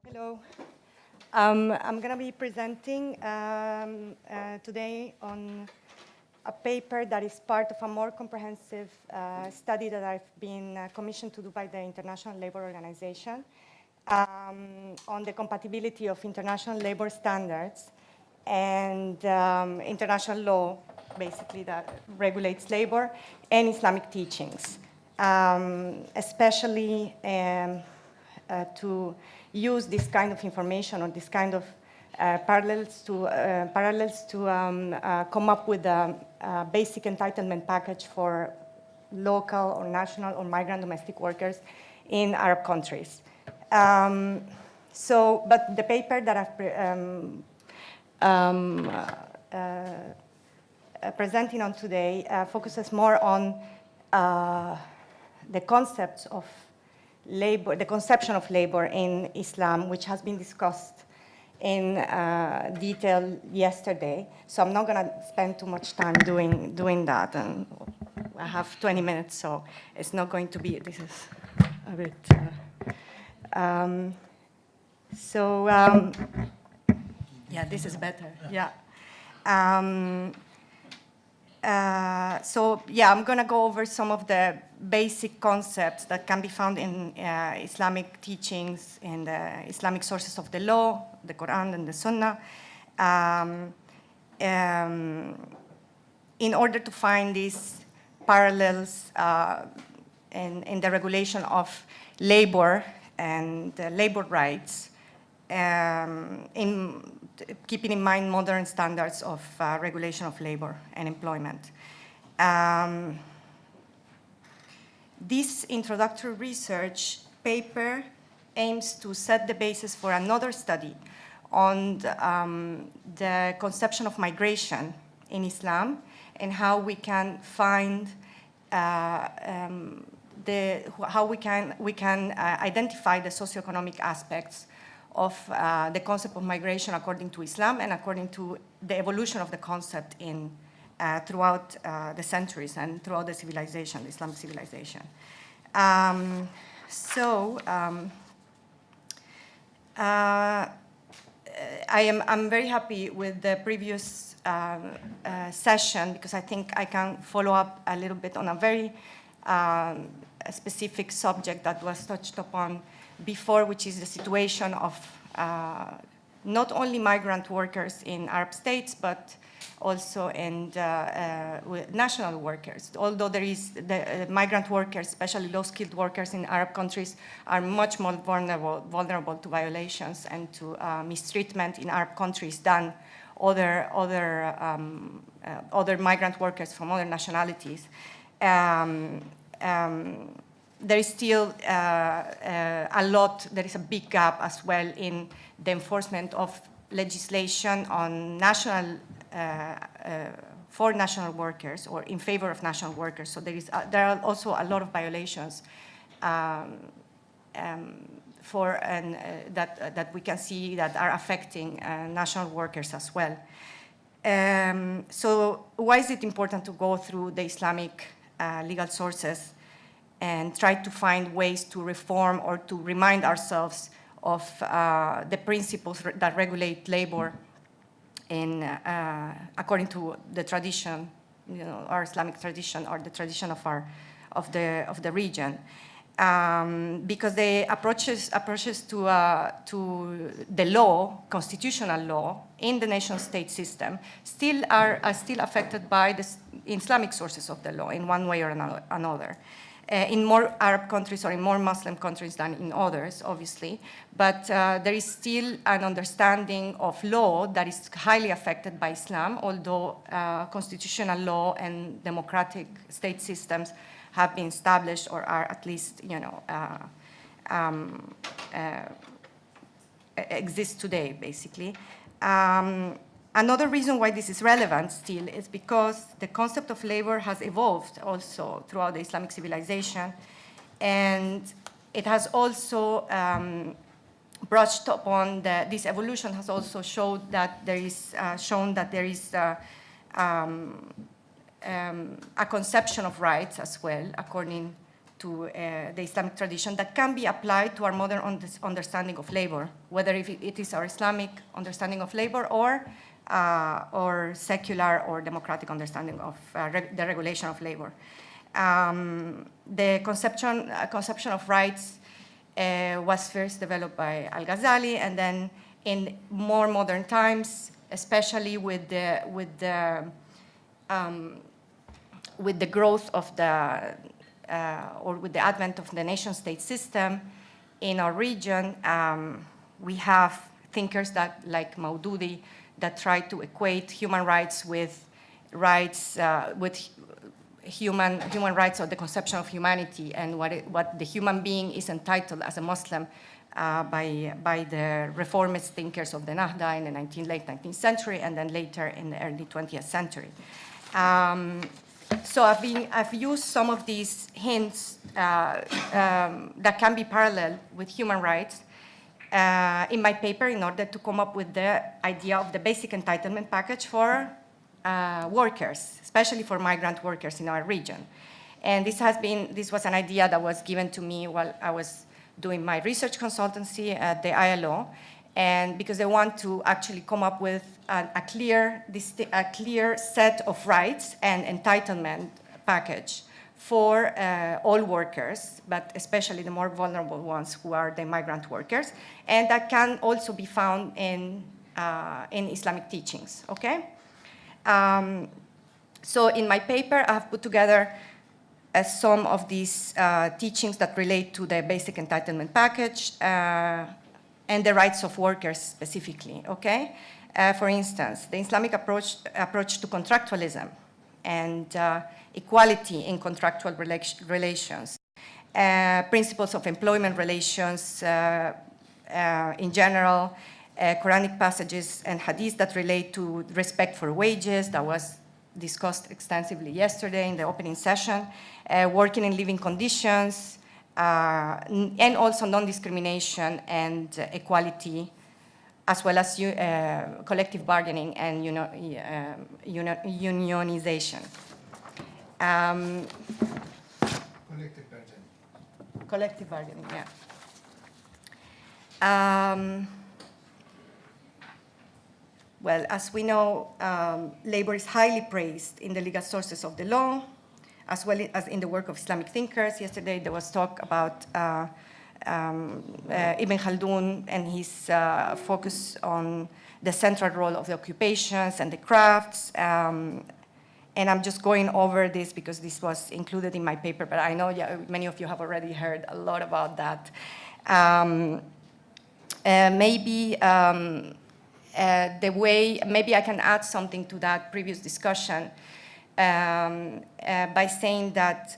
Hello. I'm going to be presenting today on a paper that is part of a more comprehensive study that I've been commissioned to do by the International Labour Organization on the compatibility of international labor standards and international law, basically, that regulates labor, and Islamic teachings, especially to use this kind of information or this kind of parallels to come up with a basic entitlement package for local or national or migrant domestic workers in Arab countries. But the paper that I'm presenting on today focuses more on the concepts of labor, the conception of labor in Islam, which has been discussed in detail yesterday. So I'm not going to spend too much time doing that. And I have 20 minutes, so it's not going to be, this is a bit... yeah, this is better, yeah. I'm going to go over some of the basic concepts that can be found in Islamic teachings, in the Islamic sources of the law, the Quran and the Sunnah, in order to find these parallels in the regulation of labor and labor rights, keeping in mind modern standards of regulation of labor and employment. This introductory research paper aims to set the basis for another study on the conception of migration in Islam and how we can find how we can identify the socioeconomic aspects of the concept of migration according to Islam and according to the evolution of the concept in throughout the centuries and throughout the civilization, the Islamic civilization. I'm very happy with the previous session because I think I can follow up a little bit on a very specific subject that was touched upon before, which is the situation of not only migrant workers in Arab states, but also in national workers. Although there is the migrant workers, especially low-skilled workers in Arab countries, are much more vulnerable to violations and to mistreatment in Arab countries than other migrant workers from other nationalities. There is still there is a big gap as well in the enforcement of legislation on for national workers or in favor of national workers. So there are also a lot of violations that we can see that are affecting national workers as well. So why is it important to go through the Islamic legal sources and try to find ways to reform or to remind ourselves of the principles that regulate labor according to the tradition, our Islamic tradition or the tradition of the region, because the approaches to the law, constitutional law in the nation-state system, are still affected by the Islamic sources of the law in one way or another. In more Arab countries or in more Muslim countries than in others, obviously, but there is still an understanding of law that is highly affected by Islam, although constitutional law and democratic state systems have been established or are at least, exist today, basically. Another reason why this is relevant still is because the concept of labor has evolved also throughout the Islamic civilization, and it has also brushed upon this evolution has also showed that there is a conception of rights as well, according to the Islamic tradition that can be applied to our modern understanding of labor, whether if it is our Islamic understanding of labor or secular or democratic understanding of the regulation of labor. The conception of rights was first developed by Al-Ghazali, and then in more modern times, especially with the growth of or with the advent of the nation-state system in our region, we have thinkers like Maududi that try to equate human rights with rights, human rights or the conception of humanity and what the human being is entitled as a Muslim by the reformist thinkers of the Nahda in the late 19th century and then later in the early 20th century. So I've used some of these hints that can be parallel with human rights in my paper in order to come up with the idea of the basic entitlement package for workers, especially for migrant workers in our region. And this was an idea that was given to me while I was doing my research consultancy at the ILO, and because they want to actually come up with a clear set of rights and entitlement package for all workers, but especially the more vulnerable ones who are the migrant workers, and that can also be found in Islamic teachings, okay? So in my paper, I have put together some of these teachings that relate to the basic entitlement package and the rights of workers specifically, okay? For instance, the Islamic approach to contractualism and equality in contractual relations, principles of employment relations in general, Quranic passages and hadiths that relate to respect for wages, that was discussed extensively yesterday in the opening session, working and living conditions, and also non-discrimination and equality, as well as collective bargaining and unionization. Collective bargaining, yeah. Well, as we know, labor is highly praised in the legal sources of the law, as well as in the work of Islamic thinkers. Yesterday, there was talk about Ibn Khaldun and his focus on the central role of the occupations and the crafts. And I'm just going over this because this was included in my paper, but I know many of you have already heard a lot about that. Maybe I can add something to that previous discussion by saying that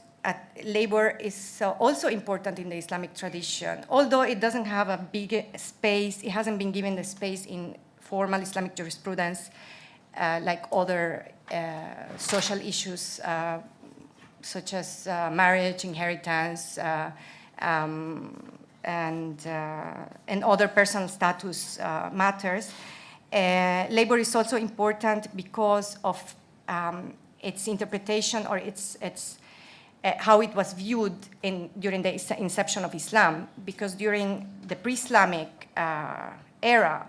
labor is also important in the Islamic tradition, although it doesn't have a big space, it hasn't been given the space in formal Islamic jurisprudence like other social issues such as marriage, inheritance, and other personal status matters. Labor is also important because of its interpretation or its how it was viewed during the inception of Islam, because during the pre-Islamic era,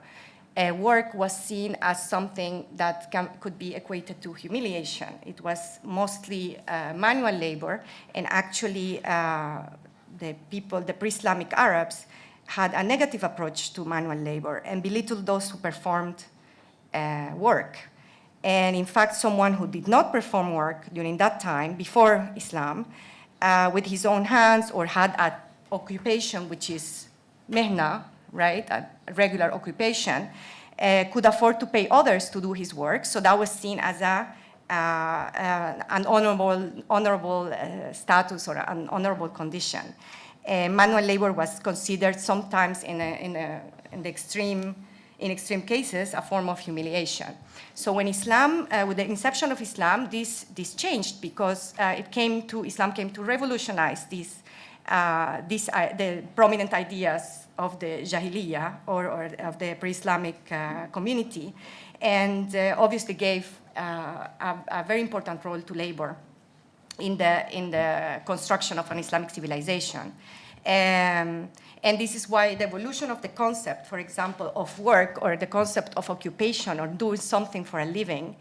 work was seen as something that could be equated to humiliation. It was mostly manual labor, and actually the pre-Islamic Arabs had a negative approach to manual labor and belittled those who performed work. And in fact, someone who did not perform work during that time, before Islam, with his own hands or had an occupation which is mehna, right, a regular occupation, could afford to pay others to do his work. So that was seen as an honorable status or an honorable condition. Manual labor was considered sometimes in extreme cases a form of humiliation. So when Islam, with the inception of Islam, this changed because Islam came to revolutionize the prominent ideas of the Jahiliyyah or of the pre-Islamic community, and obviously gave a very important role to labor. in the construction of an Islamic civilization. And this is why the evolution of the concept, for example, of work or the concept of occupation or doing something for a living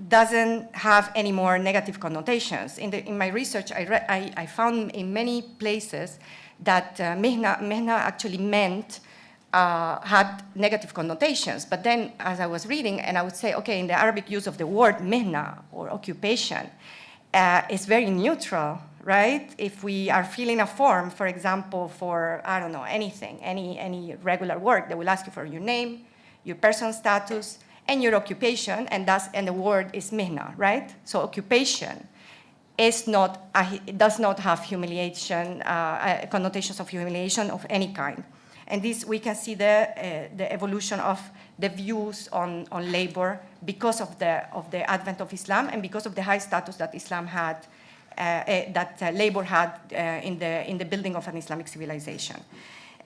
doesn't have any more negative connotations. In my research, I found in many places that mihna actually meant had negative connotations. But then as I was reading, and I would say, okay, in the Arabic use of the word mihna or occupation, is very neutral, right? If we are filling a form, for example, for, I don't know, anything, any regular work, they will ask you for your name, your personal status, and your occupation, and the word is mihna, right? So occupation is not, it does not have humiliation, connotations of humiliation of any kind. And this, we can see the evolution of the views on labor because of the advent of Islam and because of the high status that Islam had, that labor had in the building of an Islamic civilization.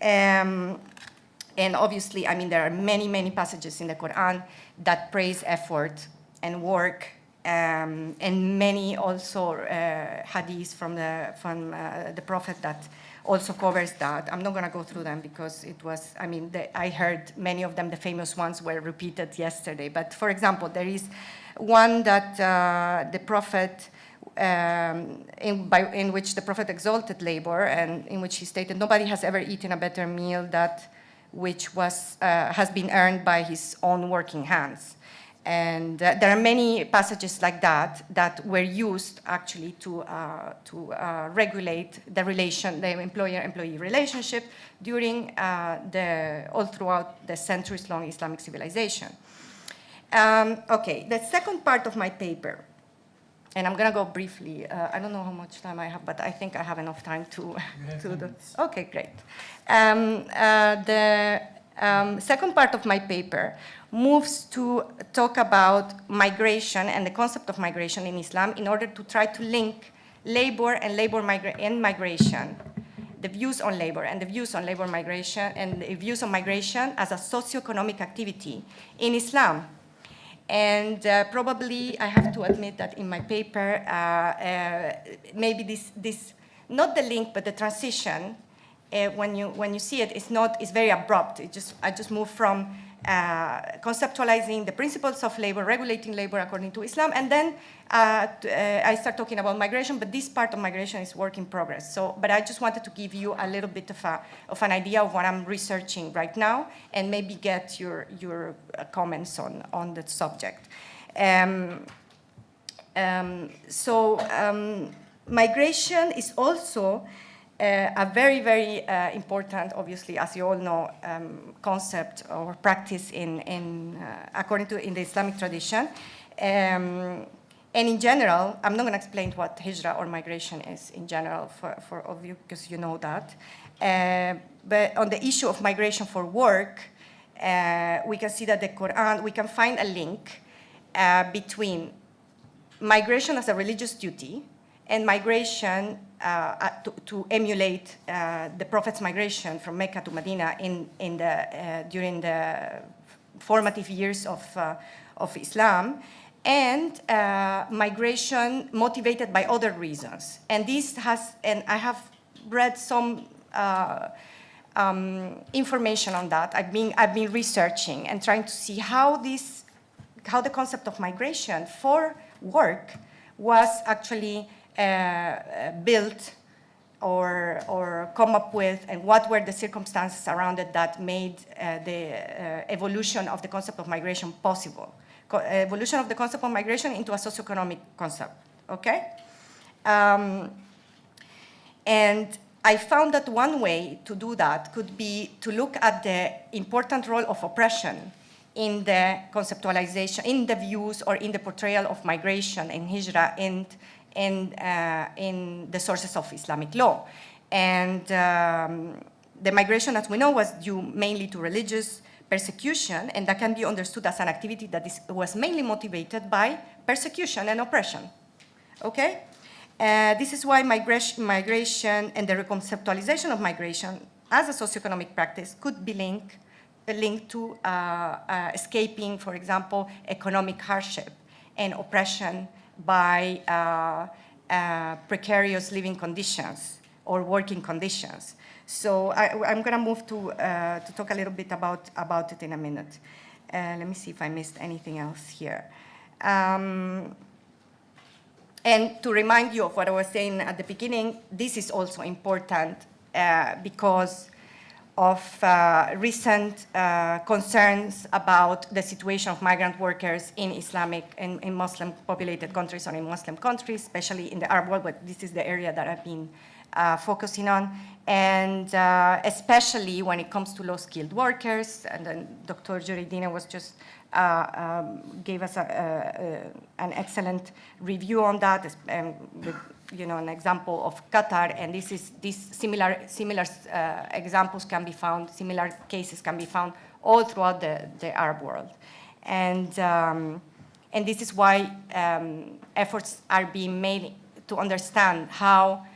And obviously, I mean, there are many, many passages in the Quran that praise effort and work, and many also hadiths from the Prophet that also covers that. I'm not going to go through them because it was, I mean, I heard many of them, the famous ones were repeated yesterday. But for example, there is one that the Prophet, in which the Prophet exalted labor and in which he stated, nobody has ever eaten a better meal that which was, has been earned by his own working hands. And there are many passages like that that were used actually to regulate the employer-employee relationship during all throughout the centuries-long Islamic civilization. Okay, the second part of my paper, and I'm going to go briefly. I don't know how much time I have, but I think I have enough time to do. Okay, great. The second part of my paper moves to talk about migration and the concept of migration in Islam in order to try to link labor and migration, the views on labor and the views on labor migration and the views on migration as a socioeconomic activity in Islam. And probably I have to admit that in my paper, maybe this, not the link, but the transition, when you see it, it's very abrupt. I just move from conceptualizing the principles of labor, regulating labor according to Islam, and then I start talking about migration, but this part of migration is work in progress. So, but I just wanted to give you a little bit of an idea of what I'm researching right now, and maybe get your comments on the subject. Migration is also a very, very important, obviously, as you all know, concept or practice according to the Islamic tradition. And in general, I'm not going to explain what hijrah or migration is in general for all of you, because you know that. But on the issue of migration for work, we can see that the Quran, we can find a link between migration as a religious duty and migration to emulate the Prophet's migration from Mecca to Medina during the formative years of Islam, and migration motivated by other reasons. And I have read some information on that. I've been researching and trying to see how the concept of migration for work was actually built or come up with, and what were the circumstances around it that made the evolution of the concept of migration possible. Evolution of the concept of migration into a socioeconomic concept, okay? And I found that one way to do that could be to look at the important role of oppression in the conceptualization, in the views or in the portrayal of migration and hijrah in the sources of Islamic law. And the migration, as we know, was due mainly to religious persecution, and that can be understood as an activity that was mainly motivated by persecution and oppression, okay? This is why migration and the reconceptualization of migration as a socioeconomic practice could be linked to escaping, for example, economic hardship and oppression by precarious living conditions or working conditions. So I'm going to move to talk a little bit about it in a minute. Let me see if I missed anything else here. And to remind you of what I was saying at the beginning, this is also important because of recent concerns about the situation of migrant workers in in Muslim populated countries or in Muslim countries, especially in the Arab world, but this is the area that I've been focusing on, and especially when it comes to low-skilled workers. And then Dr. Juridina was just gave us an excellent review on that, with, you know, an example of Qatar, and these similar examples can be found, similar cases can be found all throughout the Arab world, and this is why efforts are being made to understand how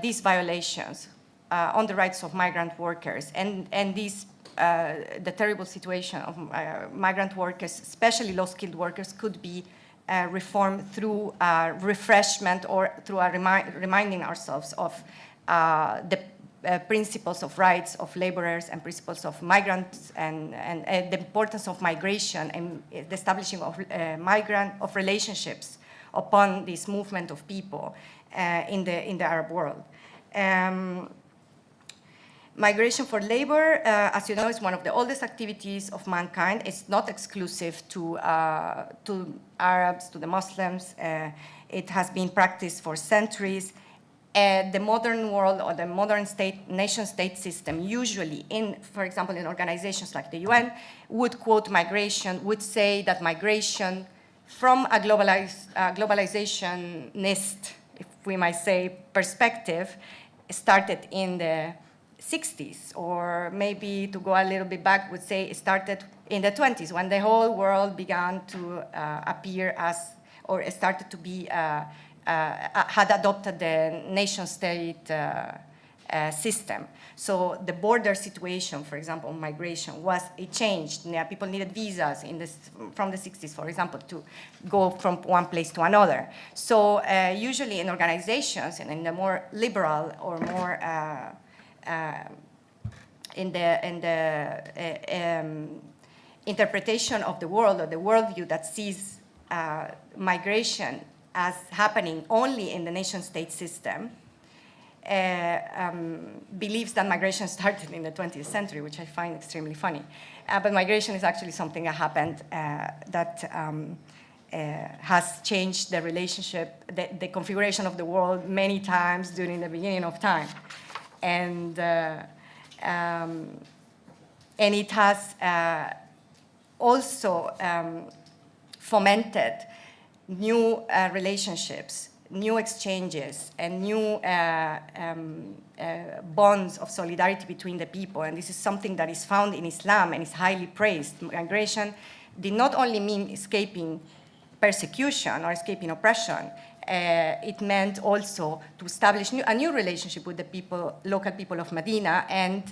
these violations on the rights of migrant workers and these the terrible situation of migrant workers, especially low-skilled workers, could be reformed through refreshment or through reminding ourselves of the principles of rights of laborers and principles of migrants and the importance of migration and the establishing of relationships upon this movement of people in the Arab world. Migration for labor, as you know, is one of the oldest activities of mankind. It's not exclusive to Arabs, to the Muslims. It has been practiced for centuries. The modern world or the modern nation-state system, usually for example, in organizations like the UN, would quote migration, would say that migration from a globalizationist, if we might say, perspective, started in the 60s, or maybe to go a little bit back, would say it started in the 20s, when the whole world began to appear as, or started to be, had adopted the nation-state system. So the border situation, for example, migration, it changed. People needed visas from the 60s, for example, to go from one place to another. So usually in organizations and in the more liberal or more in the interpretation of the world, or the worldview that sees migration as happening only in the nation-state system, believes that migration started in the 20th century, which I find extremely funny. But migration is actually something that happened that has changed the relationship, the configuration of the world many times during the beginning of time. And it has also fomented new relationships, new exchanges, and new bonds of solidarity between the people. And this is something that is found in Islam and is highly praised. Migration did not only mean escaping persecution or escaping oppression, it meant also to establish a new relationship with the local people of Medina, and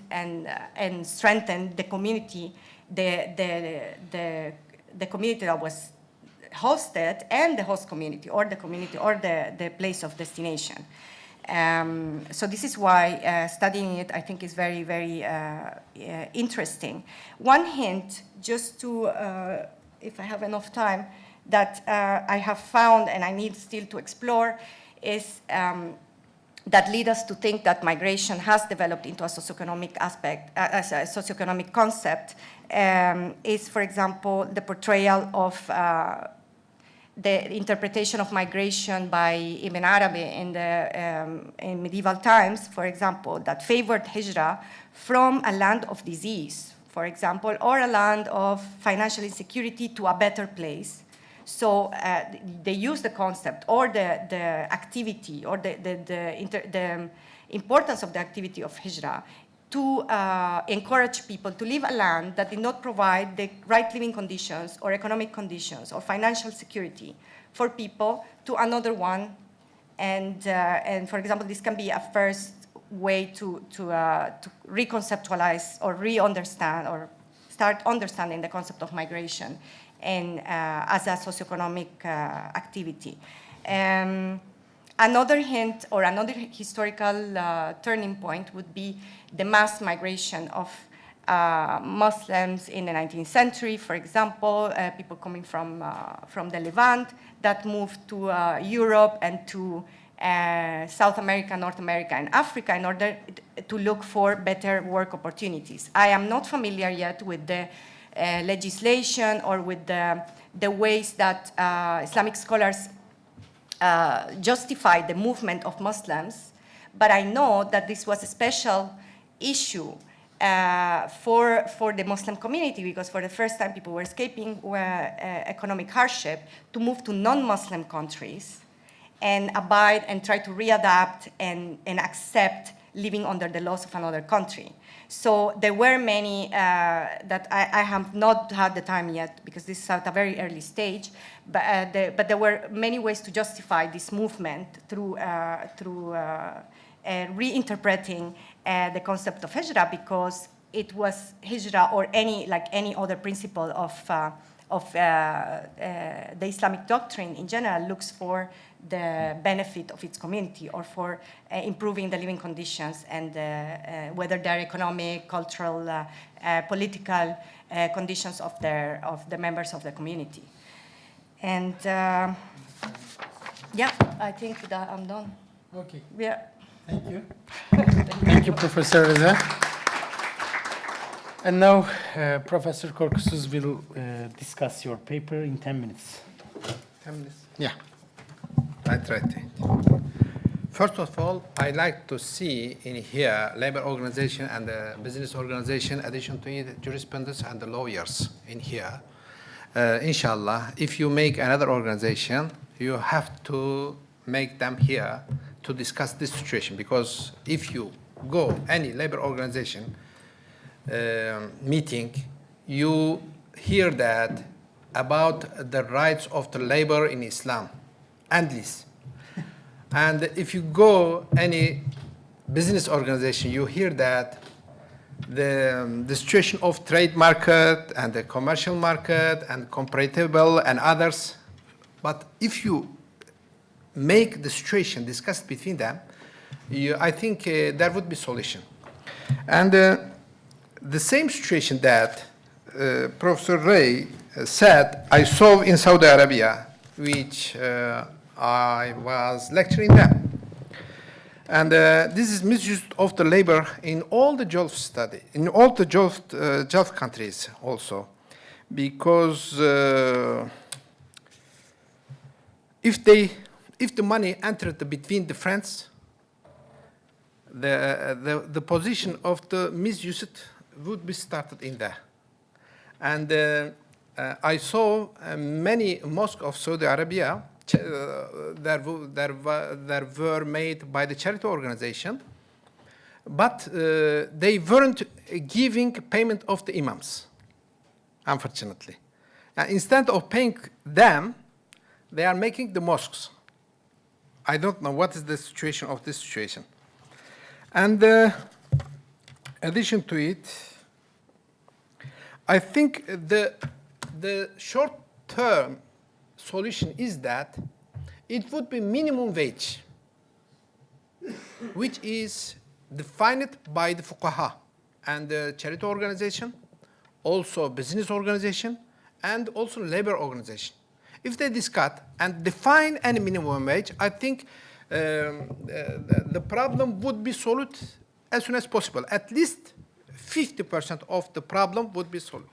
strengthen the community, the community that was hosted, and the host community, or the community, or the place of destination. So this is why studying it, I think, is very, very interesting. One hint, just to, if I have enough time, that I have found, and I need still to explore, is that lead us to think that migration has developed into a socioeconomic aspect, as a socioeconomic concept, is, for example, the portrayal of the interpretation of migration by Ibn Arabi in medieval times, for example, that favored hijrah from a land of disease, for example, or a land of financial insecurity to a better place. So they use the concept or the activity or the importance of the activity of hijrah to encourage people to leave a land that did not provide the right living conditions or economic conditions or financial security for people to another one. And for example, this can be a first way to reconceptualize or re-understand or start understanding the concept of migration and as a socioeconomic activity. Another hint or another historical turning point would be the mass migration of Muslims in the 19th century, for example, people coming from the Levant that moved to Europe and to South America, North America, and Africa in order to look for better work opportunities. I am not familiar yet with the legislation or with the ways that Islamic scholars justify the movement of Muslims, but I know that this was a special issue for the Muslim community, because for the first time people were escaping economic hardship to move to non-Muslim countries and abide and try to readapt and accept living under the laws of another country. So there were many that I have not had the time yet, because this is at a very early stage, but there were many ways to justify this movement through reinterpreting the concept of hijrah, because it was hijrah or any other principle of the Islamic doctrine in general looks for the benefit of its community or for improving the living conditions and whether they're economic, cultural, political conditions of the members of the community. And yeah, I think that I'm done. Okay. Yeah. Thank you. Thank you, Professor Reza. And now, Professor Korkusuz will discuss your paper in 10 minutes. 10 minutes? Yeah. I try to. First of all, I like to see in here labor organization and the business organization, addition to it, jurisprudence and the lawyers in here. Inshallah, if you make another organization, you have to make them here to discuss this situation, because if you go any labor organization meeting, you hear that about the rights of the labor in Islam, endless. And if you go any business organization, you hear that the situation of trade market and the commercial market and comparable and others. But if you make the situation discussed between them, I think there would be solution. And the same situation that Professor Ray said, I saw in Saudi Arabia, which I was lecturing them. And this is misuse of the labor in all the Gulf study, in all the Gulf countries also, because if the money entered between the friends, the position of the misuse would be started in there. And I saw many mosques of Saudi Arabia that were made by the charity organization, but they weren't giving payment of the imams, unfortunately. Instead of paying them, they are making the mosques. I don't know what is the situation of this situation. And addition to it, I think the short-term solution is that it would be minimum wage, which is defined by the fuqaha and the charity organization, also business organization, and also labor organization. If they discuss and define any minimum wage, I think the problem would be solved as soon as possible. At least 50% of the problem would be solved.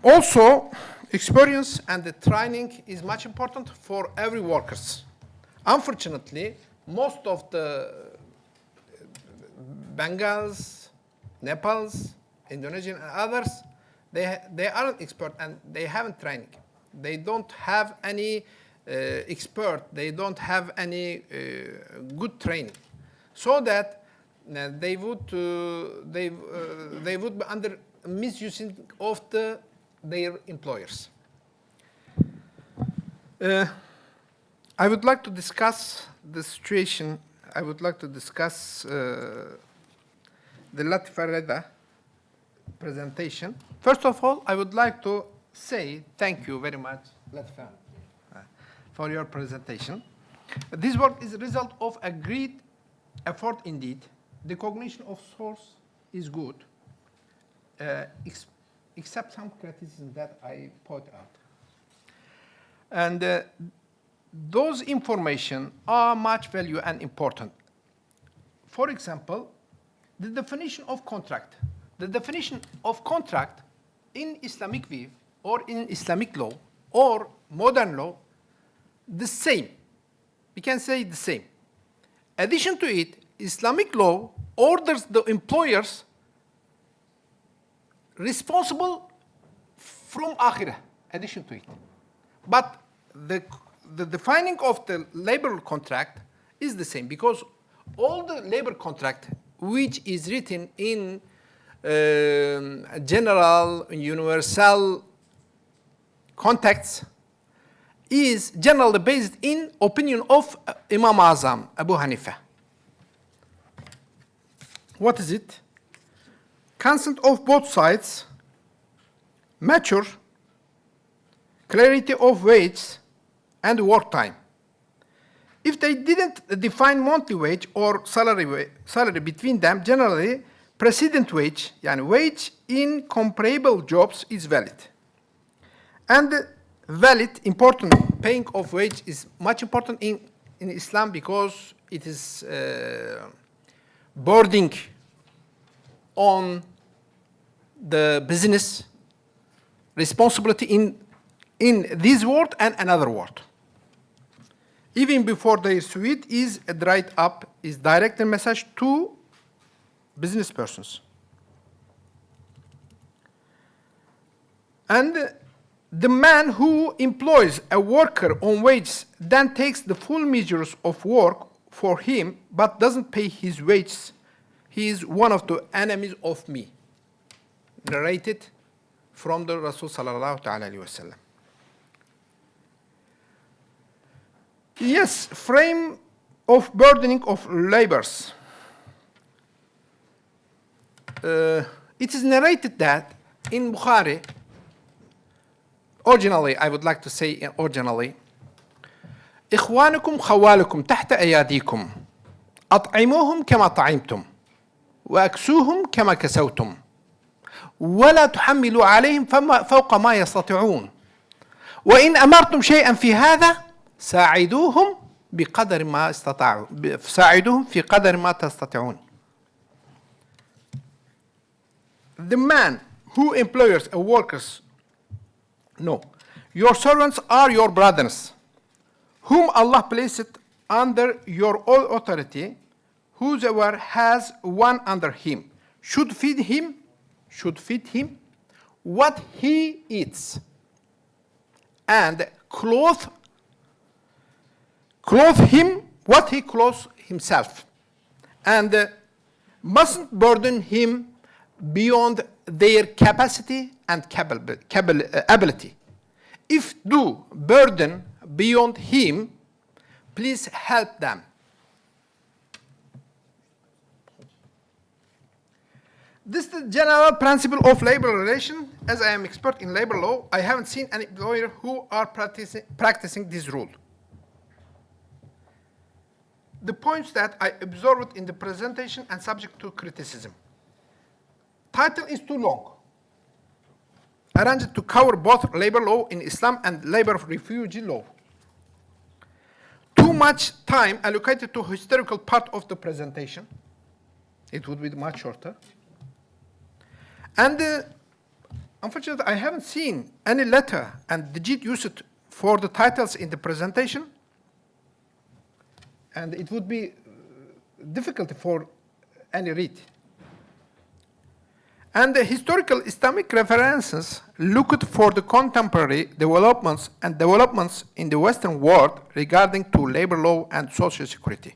Also, experience and the training is much important for every workers. Unfortunately, most of the Bengals, Nepals, Indonesian, and others, they aren't expert and they haven't training. They don't have any expert. They don't have any good training, so that they would be under misusing of their employers. I would like to discuss the situation. I would like to discuss the Latifa Reda presentation. First of all, I would like to say thank you very much, Latifah, for your presentation. This work is a result of a great effort indeed. The cognition of source is good, except some criticism that I point out. And those information are much value and important. For example, the definition of contract. The definition of contract in Islamic view or in Islamic law or modern law, the same. We can say the same. Addition to it, Islamic law orders the employers responsible from akhirah, addition to it. But the defining of the labor contract is the same, because all the labor contract which is written in general, universal contexts is generally based in opinion of Imam Azam, Abu Hanifa. What is it? Consent of both sides, mature, clarity of wages, and work time. If they didn't define monthly wage or salary between them, generally precedent wage, yani wage in comparable jobs, is valid. And valid, important, paying of wage is much important in Islam, because it is burden on the business responsibility in this world and another world. Even before their suite is dried up, is direct message to business persons. And the man who employs a worker on wages then takes the full measures of work for him but doesn't pay his wages, he is one of the enemies of me. Narrated from the Rasul sallallahu alayhi wa sallam. Yes, frame of burdening of labors. It is narrated that in Bukhari, originally, I would like to say originally, إخوانكم خوالكم تحت أياديكم أطعموهم كما طعمتم وأكسوهم كما كسوتم ولا تحملوا عليهم فوق ما يستطيعون وإن أمرتم شيئا في هذا ساعدوهم بقدر ما استطاعوا ساعدوهم في قدر ما تستطيعون. The man who employs a workers, no, your servants are your brothers, whom Allah placed under your authority, whosoever has one under him should feed him what he eats, and clothe him what he clothes himself, and mustn't burden him beyond their capacity and ability. If do burden beyond him, please help them. This is the general principle of labor relation. As I am expert in labor law, I haven't seen any lawyer who are practicing this rule. The points that I observed in the presentation and subject to criticism. Title is too long. Arranged to cover both labor law in Islam and labor refugee law. Too much time allocated to historical part of the presentation. It would be much shorter. And unfortunately, I haven't seen any letter and digit used for the titles in the presentation. And it would be difficult for any read. And the historical Islamic references looked for the contemporary developments in the Western world regarding to labor law and social security.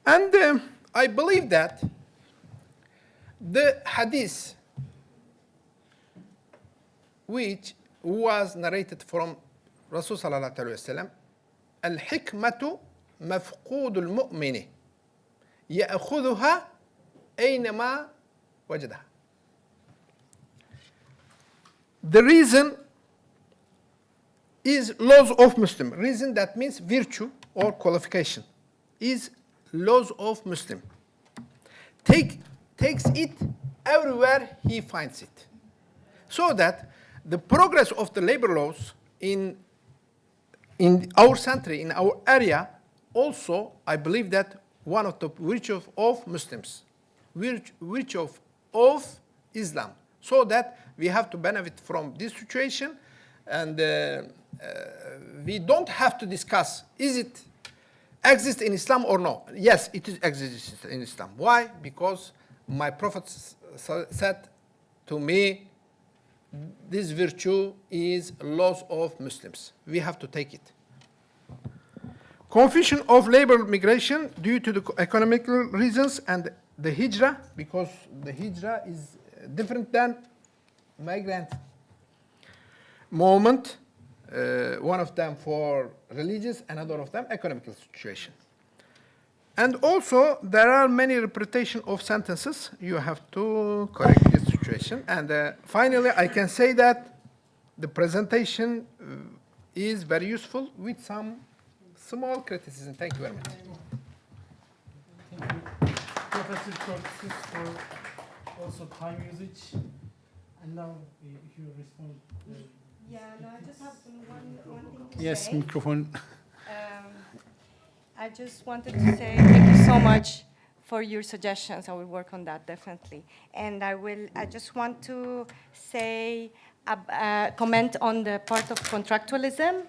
And I believe that the hadith which was narrated from Rasul sallallahu alaihi wasallam, al-hikmatu mafqud al-mu'mini ya'khudhuha aynama wajadaha. the reason is laws of Muslim. Reason, that means virtue or qualification, is laws of Muslim. Takes it everywhere he finds it. So that the progress of the labor laws in our country, in our area, also, I believe that one of the virtues of Muslims, virtue of Islam, so that we have to benefit from this situation, and we don't have to discuss, is it exist in Islam or no? Yes, it is exists in Islam. Why? Because my Prophet said to me, this virtue is laws of Muslims. We have to take it. Confusion of labor migration due to the economic reasons and the hijrah, because the hijrah is different than migrant movement. One of them for religious, another of them economical situation. And also, there are many repetition of sentences. You have to correct this situation. And finally, I can say that the presentation is very useful with some small criticism. Thank you very much. Thank you, Professor Korkusuz, for also time usage. And now, if you respond. Yeah, no, I just have one thing to Yes, say. microphone. I just wanted to say thank you so much for your suggestions. I will work on that definitely. And I just want to say, comment on the part of contractualism.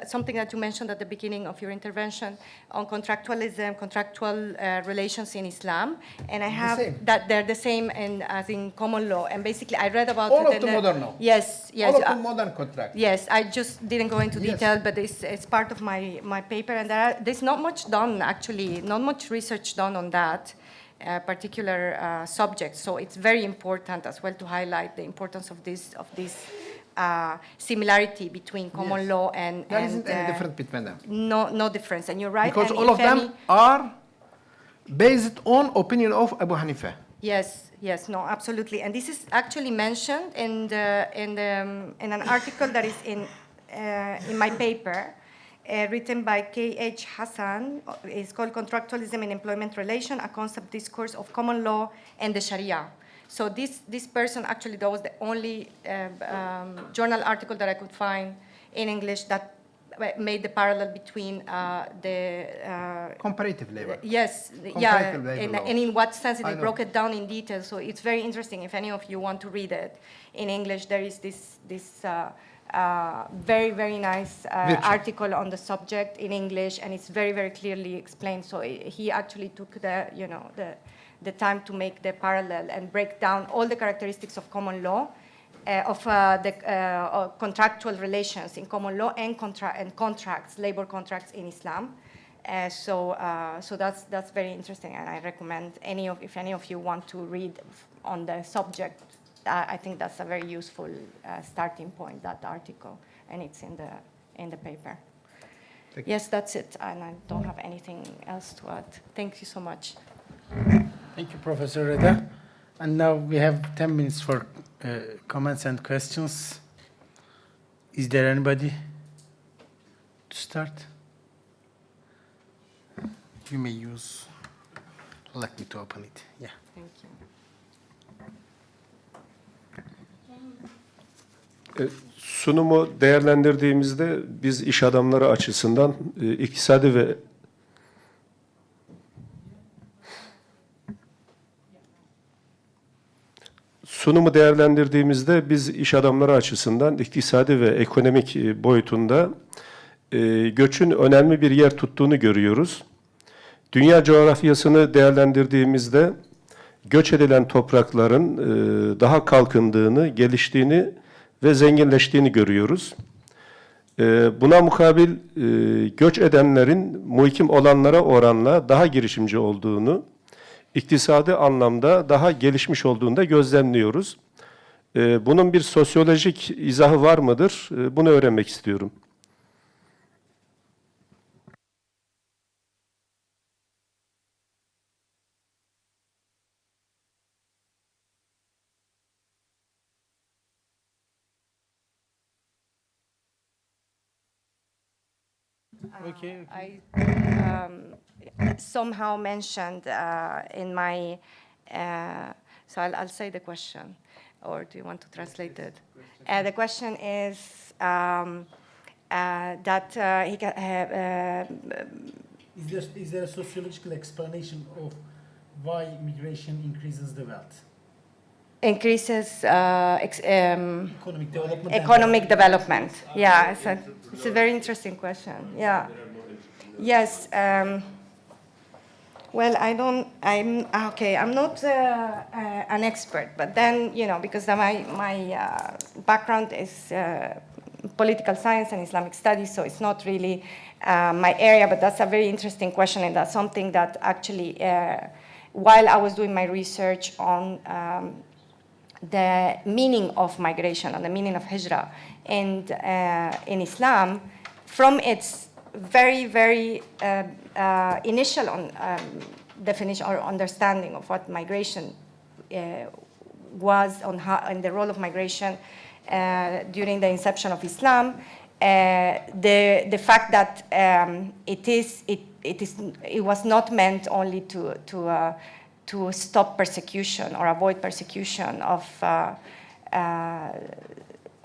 Something that you mentioned at the beginning of your intervention on contractualism, contractual relations in Islam, and I have that they're the same as in common law. And basically, I read about all it. Of the modern law. Yes, yes. All of the modern contract. Yes, I just didn't go into detail, but it's part of my paper, and there's not much done actually, not much research done on that particular subject. So it's very important as well to highlight the importance of this similarity between common law and there isn't any difference between them. No difference, and you're right. Because and all of them are based on opinion of Abu Hanifa. Yes, no, absolutely. And this is actually mentioned in an article that is in my paper, written by K.H. Hassan. It's called Contractualism in Employment Relation, a Concept Discourse of Common Law and the Sharia. So this person, actually, that was the only journal article that I could find in English that made the parallel between the comparative labor. Yes, comparative yeah, labor and in what sense it broke broke it down in detail. So it's very interesting. If any of you want to read it in English, there is this very nice article on the subject in English, and it's very clearly explained. So he actually took the time to make the parallel and break down all the characteristics of common law, of the contractual relations in common law and contracts, labor contracts in Islam. So that's very interesting, and I recommend if any of you want to read on the subject, I think that's a very useful starting point, that article, and it's in the paper. Yes, that's it, and I don't have anything else to add. Thank you so much. Thank you, Professor Reda. And now we have 10 minutes for comments and questions. Is there anybody to start? You may use. Let me to open it. Yeah. Thank you. Sunumu değerlendirdiğimizde biz iş adamları açısından iktisadi ve iktisadi ve ekonomik boyutunda göçün önemli bir yer tuttuğunu görüyoruz. Dünya coğrafyasını değerlendirdiğimizde göç edilen toprakların daha kalkındığını, geliştiğini ve zenginleştiğini görüyoruz. Buna mukabil göç edenlerin muhkim olanlara oranla daha girişimci olduğunu, iktisadi anlamda daha gelişmiş olduğunu da gözlemliyoruz. Bunun bir sosyolojik izahı var mıdır? Bunu öğrenmek istiyorum. Okay. I somehow mentioned in my, so I'll say the question, or do you want to translate it? The question is that he can, Is there a sociological explanation of why migration increases the wealth? increases Economic development. economic development. Yeah, it's a very interesting question. Yeah. Yes. Well, I'm not an expert, but then, because my background is political science and Islamic studies, so it's not really my area, but that's a very interesting question, and that's something that actually, while I was doing my research on the meaning of migration and the meaning of hijrah and in Islam, from its very, very initial definition or understanding of what migration was and the role of migration during the inception of Islam, the fact that it was not meant only to stop persecution or avoid persecution of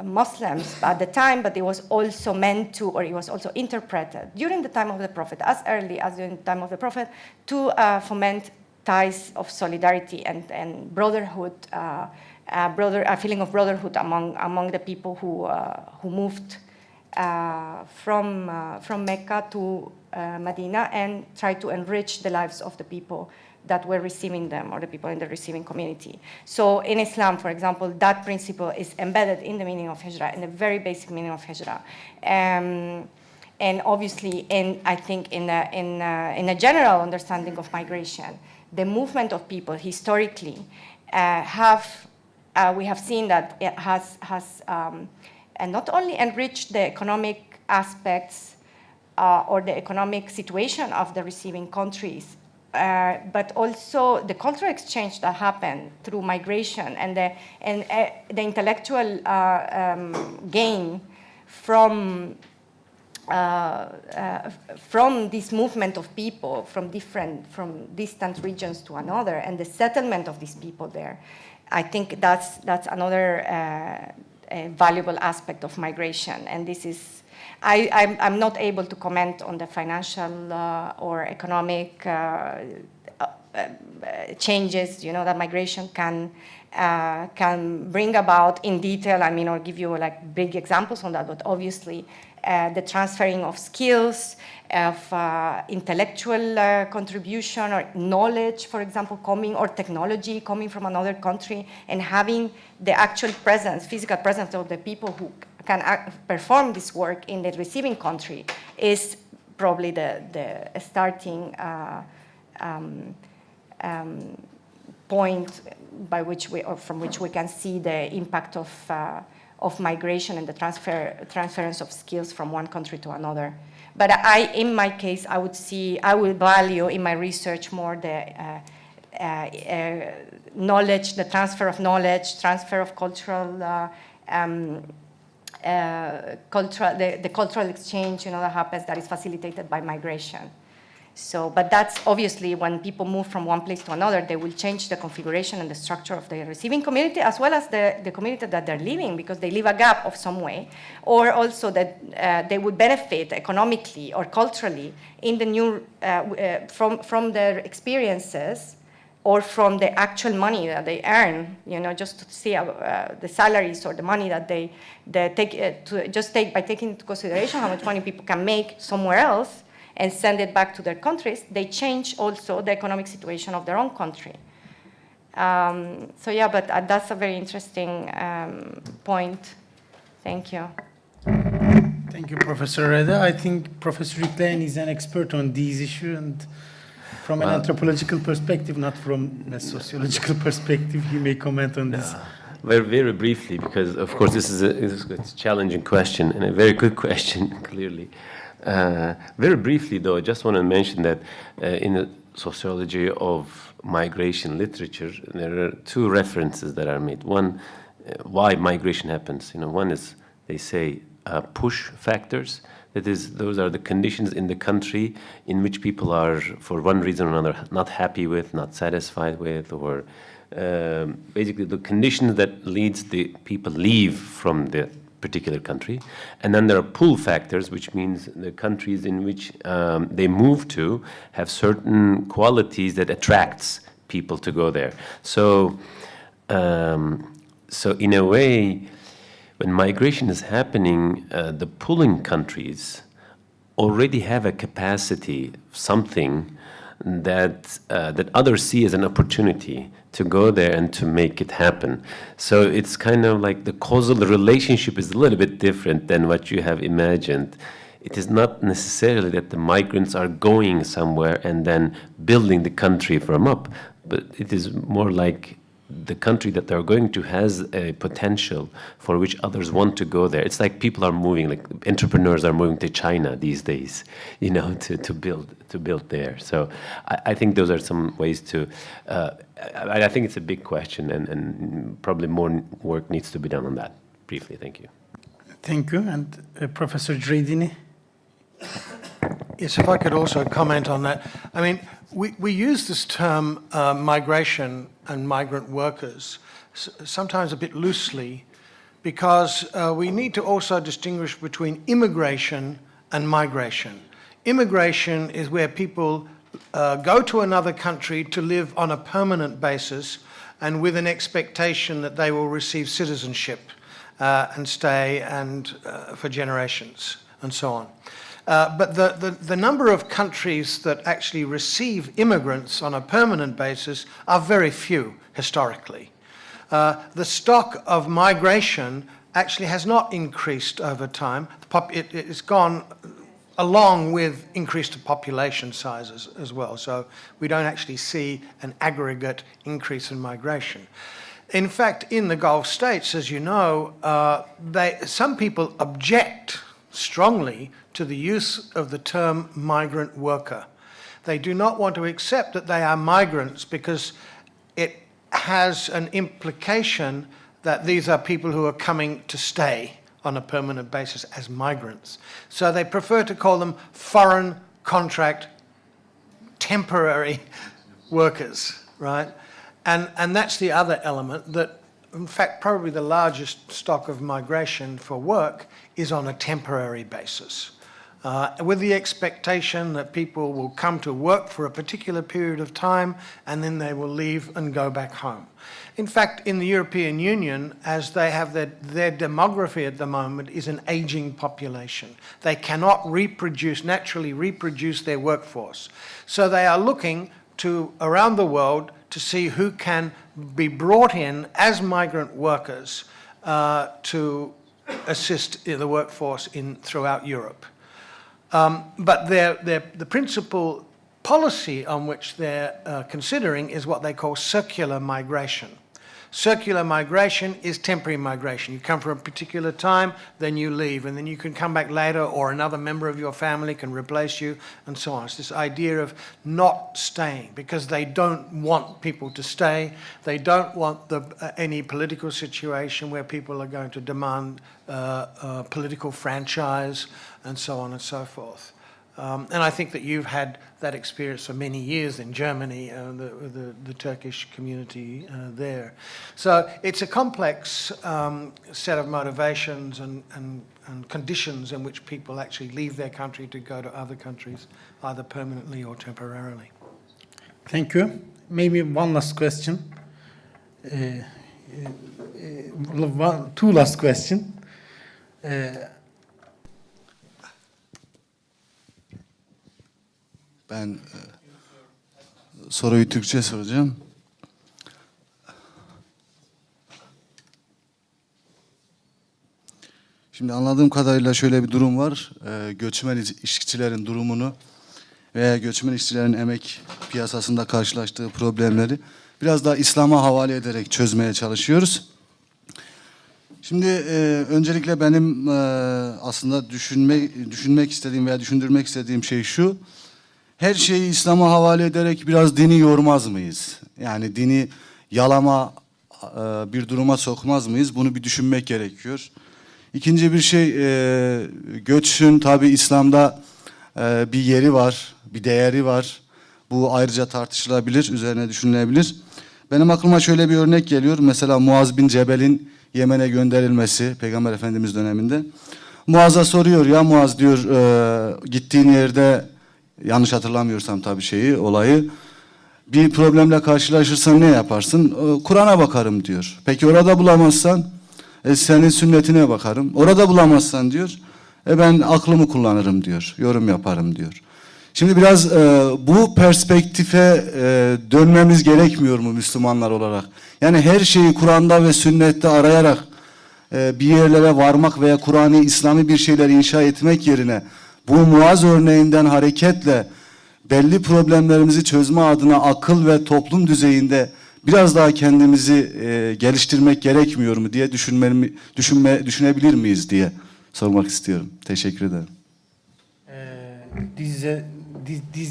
Muslims at the time, but it was also meant to, or it was also interpreted during the time of the Prophet, as early as during the time of the Prophet, to foment ties of solidarity and brotherhood, a feeling of brotherhood among the people who moved from Mecca to Medina and tried to enrich the lives of the people that were receiving them, or the people in the receiving community. So in Islam, for example, that principle is embedded in the meaning of hijrah, in the very basic meaning of hijrah. And obviously, I think in a general understanding of migration, the movement of people historically we have seen that it has and not only enriched the economic aspects or the economic situation of the receiving countries, but also the cultural exchange that happened through migration and the intellectual gain from this movement of people from distant regions to another, and the settlement of these people there. I think that's another valuable aspect of migration, and this is. I'm not able to comment on the financial or economic changes, that migration can bring about in detail. I mean, I'll give you like big examples on that, but obviously the transferring of skills, of intellectual contribution or knowledge, for example, or technology coming from another country, and having the actual presence, physical presence of the people who can perform this work in the receiving country is probably the starting point by which from which we can see the impact of migration and the transference of skills from one country to another. But in my case, I would value in my research more the knowledge, the transfer of knowledge, transfer of cultural. The cultural exchange, that happens, that is facilitated by migration. So, but that's obviously when people move from one place to another, they will change the configuration and the structure of the receiving community, as well as the community that they're living, because they leave a gap of some way, or also that they would benefit economically or culturally in the new from their experiences, or from the actual money that they earn, just to see the salaries or the money that they take by taking into consideration how much money people can make somewhere else and send it back to their countries, they change also the economic situation of their own country. So yeah, but that's a very interesting point. Thank you. Thank you, Professor Reda. I think Professor Riklein is an expert on these issues, and from an anthropological perspective, not from a sociological perspective, he may comment on this. Very, very briefly, because of course this is a challenging question and a very good question, clearly. Very briefly, though, I just want to mention that in the sociology of migration literature, there are two references that are made. One, why migration happens. One is, they say, push factors. That is, those are the conditions in the country in which people are, for one reason or another, not happy with, not satisfied with, or basically the conditions that leads the people leave from the particular country. And then there are pull factors, which means the countries in which they move to have certain qualities that attracts people to go there. So, so in a way, when migration is happening, the pulling countries already have a capacity, something that that others see as an opportunity to go there and to make it happen. So it's kind of like the causal relationship is a little bit different than what you have imagined. It is not necessarily that the migrants are going somewhere and then building the country from up, but it is more like the country that they're going to has a potential for which others want to go there. It's like people are moving, like entrepreneurs are moving to China these days, you know, to build there. So I think those are some ways to. I think it's a big question, and probably more work needs to be done on that. Briefly, thank you. Thank you, and Professor Dredini. Yes, if I could also comment on that. I mean, we use this term migration and migrant workers sometimes a bit loosely because we need to also distinguish between immigration and migration. Immigration is where people go to another country to live on a permanent basis and with an expectation that they will receive citizenship and stay and for generations and so on. But the number of countries that actually receive immigrants on a permanent basis are very few historically. The stock of migration actually has not increased over time. It's gone along with increased population sizes as well. So we don't actually see an aggregate increase in migration. In fact, in the Gulf states, as you know, some people object strongly to the use of the term migrant worker. They do not want to accept that they are migrants because it has an implication that these are people who are coming to stay on a permanent basis as migrants. So they prefer to call them foreign contract temporary workers, right? And that's the other element that, in fact, probably the largest stock of migration for work is on a temporary basis, with the expectation that people will come to work for a particular period of time and then they will leave and go back home. In fact, in the European Union, as they have their demography at the moment is an aging population. They cannot naturally reproduce their workforce. So they are looking to around the world to see who can be brought in as migrant workers to assist the workforce throughout Europe. But the principal policy on which they're considering is what they call circular migration. Circular migration is temporary migration. You come for a particular time, then you leave, and then you can come back later, or another member of your family can replace you, and so on. It's this idea of not staying, because they don't want people to stay. They don't want any political situation where people are going to demand political franchise, and so on and so forth. And I think that you've had that experience for many years in Germany, the Turkish community there. So it's a complex set of motivations and conditions in which people actually leave their country to go to other countries, either permanently or temporarily. Thank you. Maybe one last question. Two last questions. Ben soruyu Türkçe soracağım. Şimdi anladığım kadarıyla şöyle bir durum var. Göçmen işçilerin durumunu veya göçmen işçilerin emek piyasasında karşılaştığı problemleri biraz daha İslam'a havale ederek çözmeye çalışıyoruz. Şimdi öncelikle benim aslında düşünmek istediğim veya düşündürmek istediğim şey şu. Her şeyi İslam'a havale ederek biraz dini yormaz mıyız? Yani dini yalama bir duruma sokmaz mıyız? Bunu bir düşünmek gerekiyor. İkinci bir şey, göçün tabii İslam'da bir yeri var, bir değeri var. Bu ayrıca tartışılabilir, üzerine düşünülebilir. Benim aklıma şöyle bir örnek geliyor. Mesela Muaz bin Cebel'in Yemen'e gönderilmesi Peygamber Efendimiz döneminde. Muaz'a soruyor, ya Muaz diyor, gittiğin yerde, yanlış hatırlamıyorsam tabii olayı, bir problemle karşılaşırsan ne yaparsın? Kur'an'a bakarım diyor. Peki orada bulamazsan? Senin sünnetine bakarım. Orada bulamazsan diyor, ben aklımı kullanırım diyor, yorum yaparım diyor. Şimdi biraz bu perspektife dönmemiz gerekmiyor mu Müslümanlar olarak? Yani her şeyi Kur'an'da ve sünnette arayarak bir yerlere varmak veya Kur'an'ı, İslami bir şeyler inşa etmek yerine bu Muaz örneğinden hareketle belli problemlerimizi çözme adına akıl ve toplum düzeyinde biraz daha kendimizi geliştirmek gerekmiyor mu diye düşünebilir miyiz diye sormak istiyorum. Teşekkür ederim.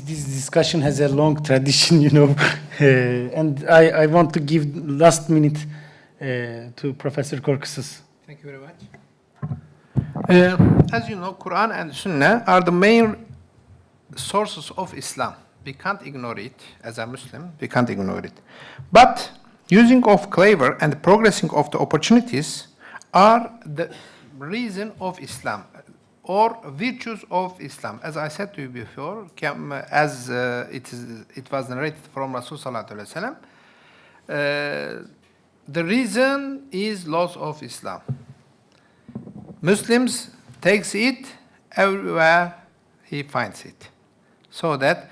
This discussion has a long tradition, you know, and I want to give last minute to Professor Korkusuz. Thank you very much. As you know, Quran and Sunnah are the main sources of Islam. We can't ignore it. As a Muslim, we can't ignore it. But using of clever and progressing of the opportunities are the reason of Islam or virtues of Islam. As I said to you before, as it was narrated from Rasul sallallahu alaihi wasallam, the reason is loss of Islam. Muslims takes it everywhere he finds it, so that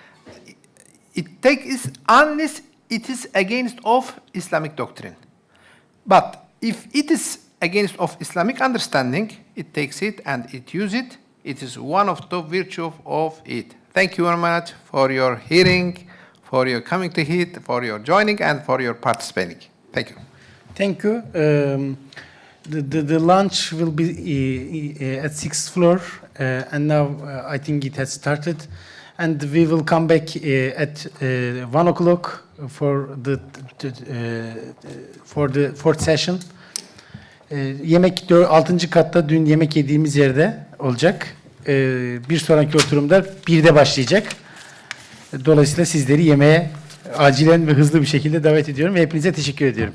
it takes unless it is against of Islamic doctrine. But if it is against of Islamic understanding, it takes it and it uses it. It is one of the virtues of it. Thank you very much for your hearing, for your coming to it, for your joining, and for your participating. Thank you. Thank you. The lunch will be at 6th floor, and now I think it has started. And we will come back at 1 o'clock for the fourth session. Yemek 6. katta dün yemek yediğimiz yerde olacak. Bir sonraki oturumda 1'de başlayacak. Dolayısıyla sizleri yemeğe acilen ve hızlı bir şekilde davet ediyorum ve hepinize teşekkür ediyorum.